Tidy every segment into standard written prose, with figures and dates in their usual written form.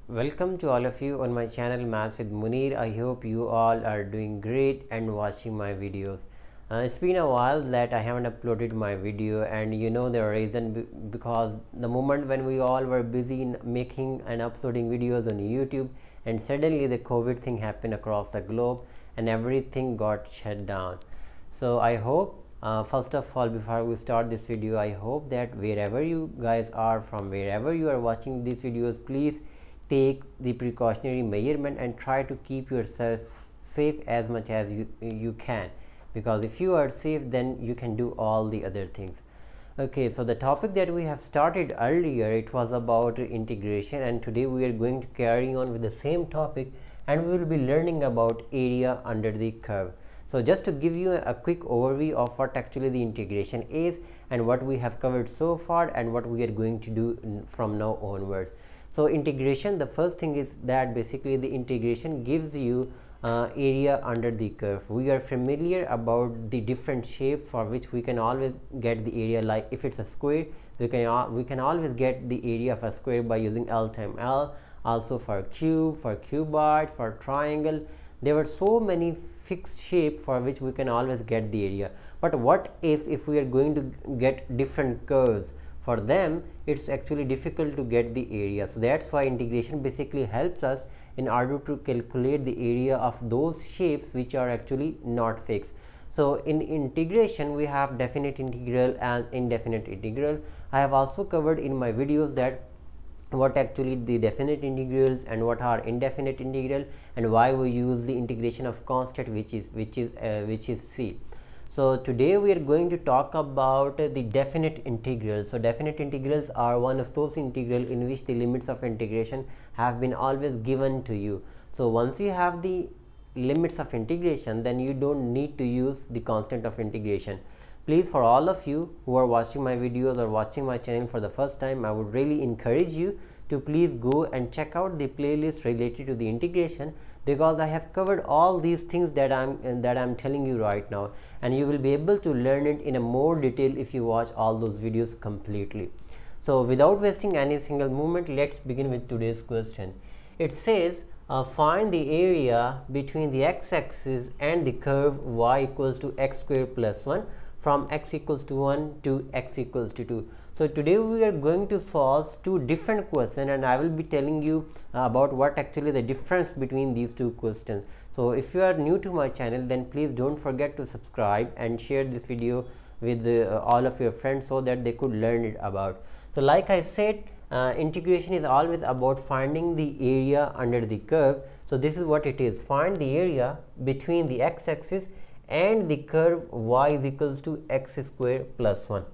Welcome to all of you on my channel Maths with Munir. I hope you all are doing great and watching my videos. It's been a while that I haven't uploaded my video, and you know the reason because the moment when we all were busy in making and uploading videos on YouTube, and suddenly the COVID thing happened across the globe and everything got shut down. So I hope first of all, before we start this video, I hope that wherever you guys are from, wherever you are watching these videos, please take the precautionary measurement and try to keep yourself safe as much as you can, because if you are safe then you can do all the other things. Okay, so the topic that we have started earlier, it was about integration, and today we are going to carry on with the same topic, and we will be learning about area under the curve. So just to give you a quick overview of what actually the integration is and what we have covered so far and what we are going to do from now onwards. So integration, the first thing is that basically the integration gives you area under the curve. We are familiar about the different shapes for which we can always get the area. Like if it's a square, we can always get the area of a square by using L times L. Also for cube, for cuboid, for triangle, there were so many fixed shape for which we can always get the area. But what if we are going to get different curves? For them, it's actually difficult to get the area. So that's why integration basically helps us in order to calculate the area of those shapes which are actually not fixed. So in integration, we have definite integral and indefinite integral. I have also covered in my videos that what actually the definite integrals and what are indefinite integral, and why we use the integration of constant which is c. So today we are going to talk about the definite integrals. So definite integrals are one of those integral in which the limits of integration have been always given to you. So once you have the limits of integration, then you don't need to use the constant of integration. Please, for all of you who are watching my videos or watching my channel for the first time, I would really encourage you to please go and check out the playlist related to the integration, because I have covered all these things that I'm telling you right now, and you will be able to learn it in a more detail if you watch all those videos completely. So without wasting any single moment, let's begin with today's question. It says find the area between the x-axis and the curve y equals to x squared plus 1 from x equals to 1 to x equals to 2. So today we are going to solve two different questions, and I will be telling you about what actually the difference between these two questions. So if you are new to my channel, then please don't forget to subscribe and share this video with all of your friends so that they could learn it about. So like I said, integration is always about finding the area under the curve. So this is what it is: find the area between the x-axis and the curve y is equals to x squared plus 1.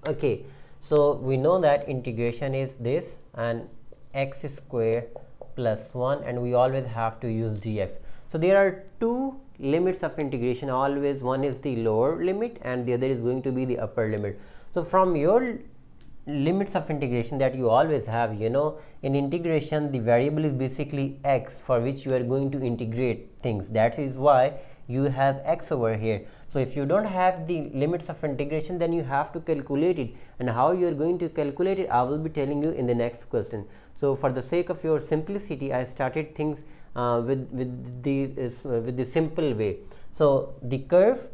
Okay, so we know that integration is this and x squared plus 1, and we always have to use dx. So there are two limits of integration always. One is the lower limit and the other is going to be the upper limit. So from your limits of integration that you always have, you know, in integration the variable is basically x, for which you are going to integrate things. That is why you have x over here. So if you don't have the limits of integration, then you have to calculate it, and how you are going to calculate it I will be telling you in the next question. So for the sake of your simplicity, I started things with the simple way. So the curve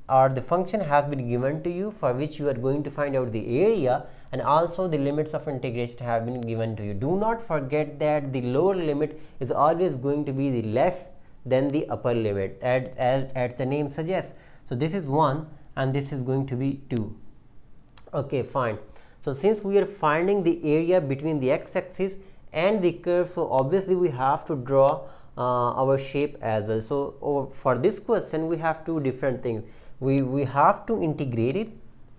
or the function has been given to you, for which you are going to find out the area, and also the limits of integration have been given to you. Do not forget that the lower limit is always going to be the less than the upper limit, as the name suggests. So this is 1 and this is going to be 2. Okay, fine. So since we are finding the area between the x-axis and the curve, so obviously we have to draw our shape as well. So for this question we have two different things. We have to integrate it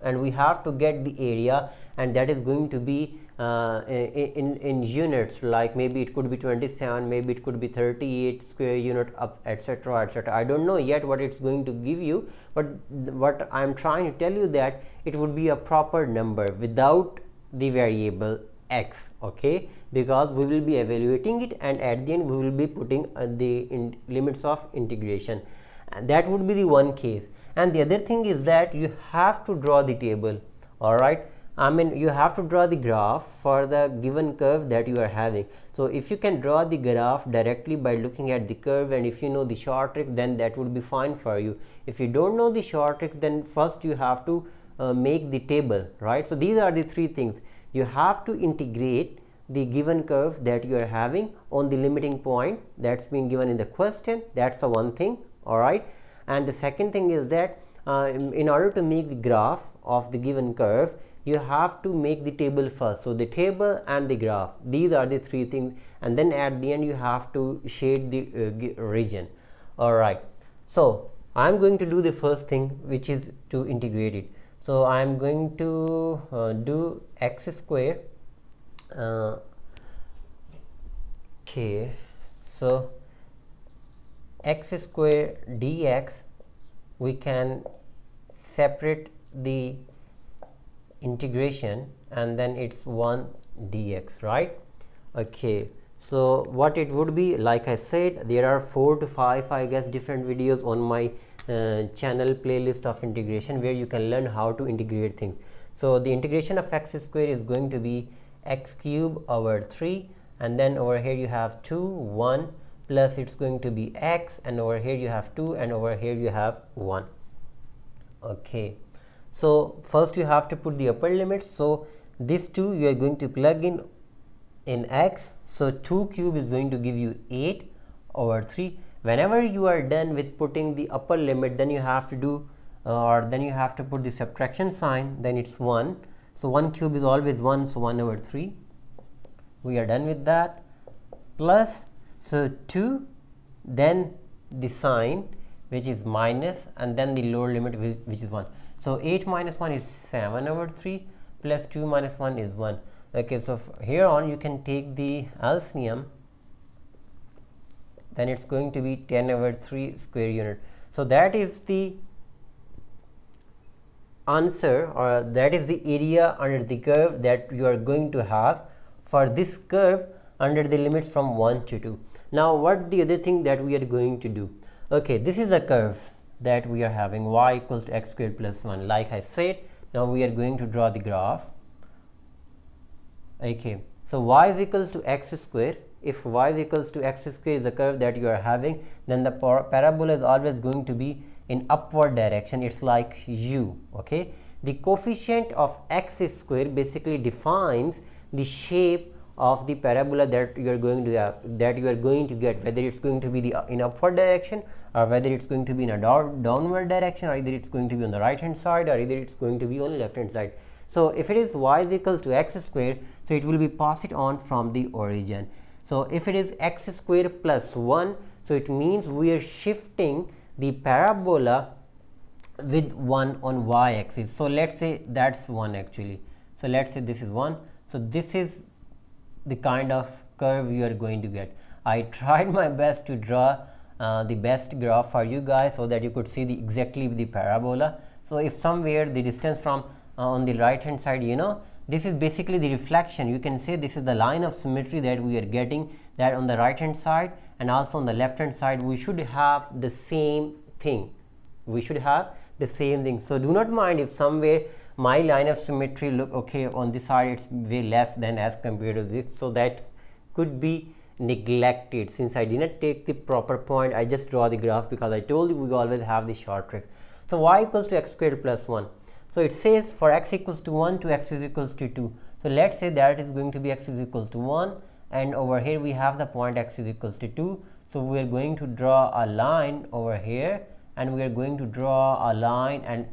and we have to get the area, and that is going to be in units, like maybe it could be 27, maybe it could be 38 square unit up, etc, etc. I don't know yet what it's going to give you, but what I'm trying to tell you that it would be a proper number without the variable x. Okay, because we will be evaluating it, and at the end we will be putting the limits of integration, and that would be the one case. And the other thing is that you have to draw the table. All right, I mean, you have to draw the graph for the given curve that you are having. So if you can draw the graph directly by looking at the curve, and if you know the short tricks, then that would be fine for you. If you don't know the short tricks, then first you have to make the table, right? So these are the three things. You have to integrate the given curve that you are having on the limiting point that's been given in the question. That's the one thing, all right? And the second thing is that in order to make the graph of the given curve, you have to make the table first. So the table and the graph, these are the three things, and then at the end you have to shade the region. All right, so I'm going to do the first thing, which is to integrate it. So I'm going to do x square. Okay, so x square dx, we can separate the integration and then it's 1 dx, right? Okay, so what it would be, like I said, there are 4 to 5 I guess different videos on my channel playlist of integration where you can learn how to integrate things. So the integration of x square is going to be x cube over 3, and then over here you have 2 1 plus it's going to be x, and over here you have 2, and over here you have 1. Okay, so first you have to put the upper limits. So this 2 you are going to plug in x, so 2 cube is going to give you 8 over 3. Whenever you are done with putting the upper limit, then you have to do then you have to put the subtraction sign, then it's 1. So 1 cube is always 1, so 1 over 3. We are done with that. Plus, so 2, then the sign which is minus, and then the lower limit which is 1. So 8 minus 1 is 7 over 3, plus 2 minus 1 is 1. Okay, so here on you can take the LCM, then it's going to be 10 over 3 square unit. So that is the answer, or that is the area under the curve that you are going to have for this curve under the limits from 1 to 2. Now what the other thing that we are going to do? Okay, this is a curve that we are having, y equals to x squared plus 1. Like I said, now we are going to draw the graph. Okay, so y is equals to x square. If y is equals to x square is a curve that you are having, then the parabola is always going to be in upward direction. It's like u. Okay, the coefficient of x square basically defines the shape of the parabola that you are going to get, whether it's going to be in upward direction, or whether it's going to be in a downward direction, or either it's going to be on the right hand side, or either it's going to be on the left hand side. So if it is y is equals to x square, so it will be passed on from the origin. So if it is x square plus 1, so it means we are shifting the parabola with 1 on y axis. So let's say that's 1 actually. So let's say this is 1. So this is the kind of curve you are going to get. I tried my best to draw the best graph for you guys so that you could see exactly the parabola. So if somewhere the distance from on the right hand side, this is basically the reflection. You can say this is the line of symmetry that we are getting, that on the right hand side and also on the left hand side we should have the same thing. So do not mind if somewhere my line of symmetry look okay on this side, it's way less than as compared to this, so that could be neglected. Since I did not take the proper point, I just draw the graph because I told you we always have the short trick. So y equals to x squared plus 1. So it says for x equals to 1 to x is equals to 2. So let's say that is going to be x is equals to 1, and over here we have the point x is equals to 2. So we are going to draw a line over here, and we are going to draw a line, and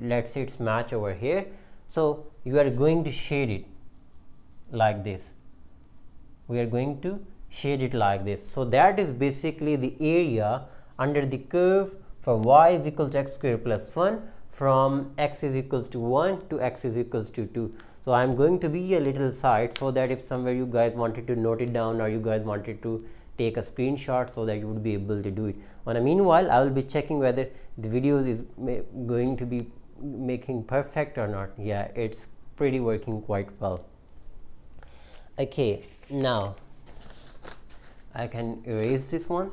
let's say it's match over here. So you are going to shade it like this. So that is basically the area under the curve for y is equal to x squared plus 1 from x is equals to 1 to x is equals to 2. So I am going to be a little side so that if somewhere you guys wanted to note it down, or you guys wanted to take a screenshot, so that you would be able to do it. Meanwhile, I will be checking whether the videos is going to be making perfect or not. Yeah, it's pretty working quite well. Okay, now I can erase this one.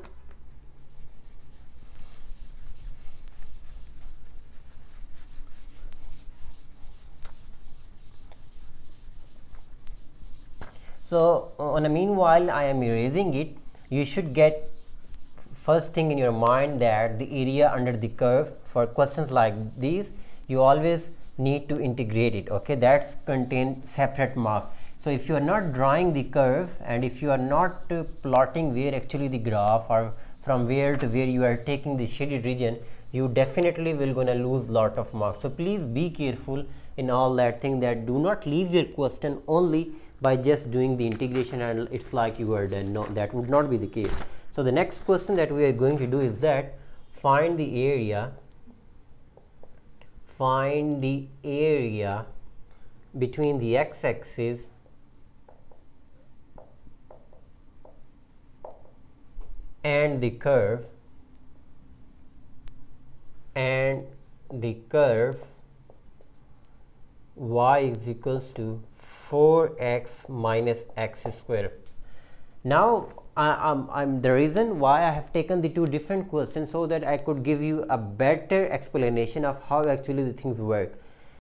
So on a meanwhile I am erasing it, you should get first thing in your mind that the area under the curve for questions like these, you always need to integrate it. Okay, that's contain separate marks. So if you are not drawing the curve and if you are not plotting where actually the graph or from where to where you are taking the shaded region, you definitely will gonna lose lot of marks. So please be careful in all that thing, that do not leave your question only by just doing the integration and it's like you are done. No, that would not be the case. So the next question that we are going to do is that find the area between the x-axis and the curve y is equals to 4x minus x square. Now the reason why I have taken the two different questions, so that I could give you a better explanation of how actually the things work.